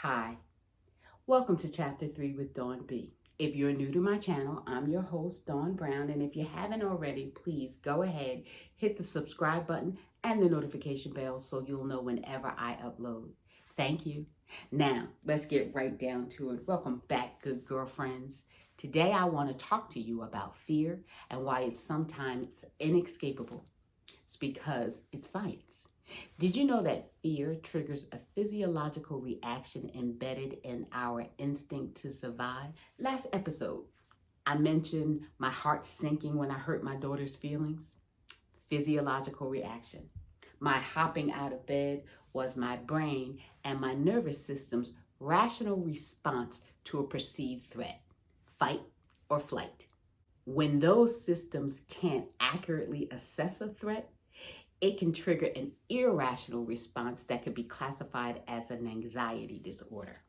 Hi, welcome to Chapter 3 with Dawn B. If you're new to my channel, I'm your host, Dawn Brown, and if you haven't already, please go ahead, hit the subscribe button and the notification bell so you'll know whenever I upload. Thank you. Now, let's get right down to it. Welcome back, good girlfriends. Today, I want to talk to you about fear and why it's sometimes inescapable. It's because it's science. Did you know that fear triggers a physiological reaction embedded in our instinct to survive? Last episode, I mentioned my heart sinking when I hurt my daughter's feelings. Physiological reaction. My hopping out of bed was my brain and my nervous system's rational response to a perceived threat, fight or flight. When those systems can't accurately assess a threat, it can trigger an irrational response that could be classified as an anxiety disorder.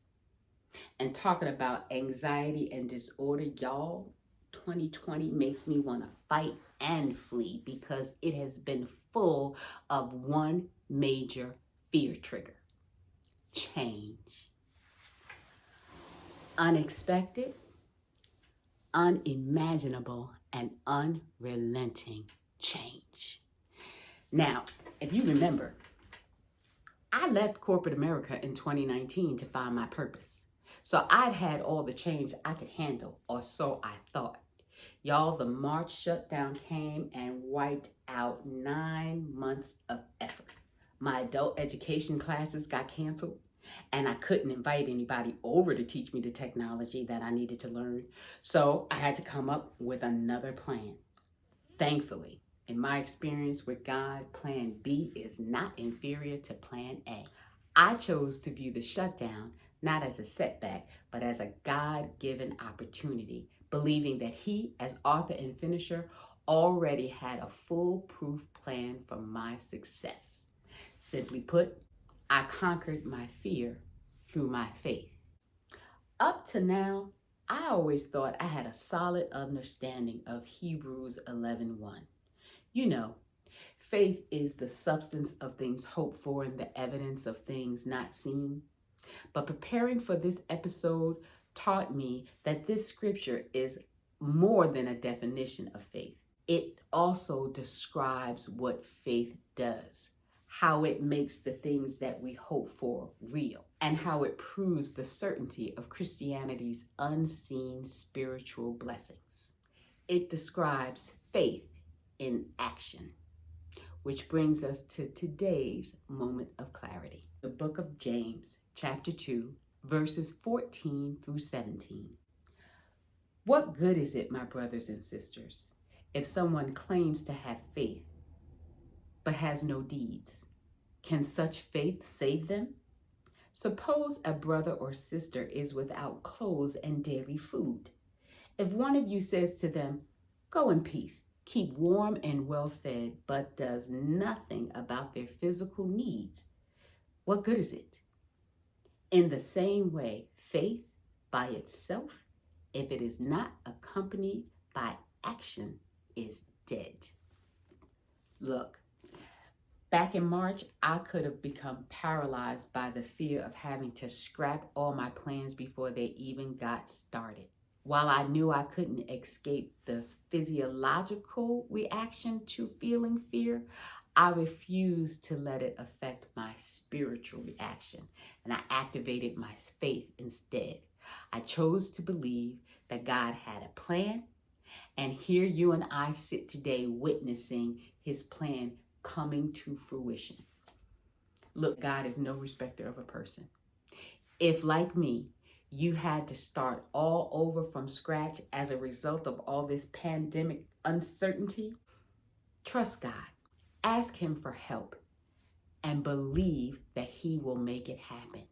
And talking about anxiety and disorder, y'all, 2020 makes me want to fight and flee because it has been full of one major fear trigger: change. Unexpected, unimaginable, and unrelenting change. Now, if you remember, I left corporate America in 2019 to find my purpose. So I'd had all the change I could handle, or so I thought. Y'all, the March shutdown came and wiped out 9 months of effort. My adult education classes got canceled, and I couldn't invite anybody over to teach me the technology that I needed to learn. So I had to come up with another plan. Thankfully, in my experience with God, plan B is not inferior to plan A. I chose to view the shutdown not as a setback, but as a God-given opportunity, believing that He, as author and finisher, already had a foolproof plan for my success. Simply put, I conquered my fear through my faith. Up to now, I always thought I had a solid understanding of Hebrews 11:1. You know, faith is the substance of things hoped for and the evidence of things not seen. But preparing for this episode taught me that this scripture is more than a definition of faith. It also describes what faith does, how it makes the things that we hope for real, and how it proves the certainty of Christianity's unseen spiritual blessings. It describes faith in action, which brings us to today's moment of clarity. The book of James, chapter 2, verses 14 through 17. What good is it, my brothers and sisters, if someone claims to have faith but has no deeds? Can such faith save them? Suppose a brother or sister is without clothes and daily food. If one of you says to them, "Go in peace, keep warm and well fed," but does nothing about their physical needs, what good is it? In the same way, faith by itself, if it is not accompanied by action, is dead. Look, back in March, I could have become paralyzed by the fear of having to scrap all my plans before they even got started. While I knew I couldn't escape the physiological reaction to feeling fear, I refused to let it affect my spiritual reaction, and I activated my faith instead. I chose to believe that God had a plan, and here you and I sit today witnessing His plan coming to fruition. Look, God is no respecter of a person. If, like me, you had to start all over from scratch as a result of all this pandemic uncertainty, trust God, ask Him for help, and believe that He will make it happen,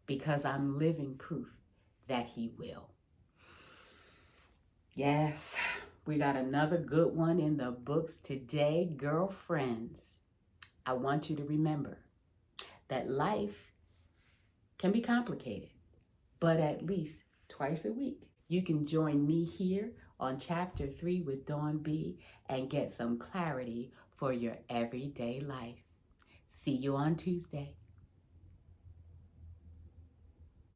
because I'm living proof that He will. Yes, we got another good one in the books today, girlfriends. I want you to remember that life can be complicated, but at least twice a week, you can join me here on Chapter 3 with Dawn B and get some clarity for your everyday life. See you on Tuesday.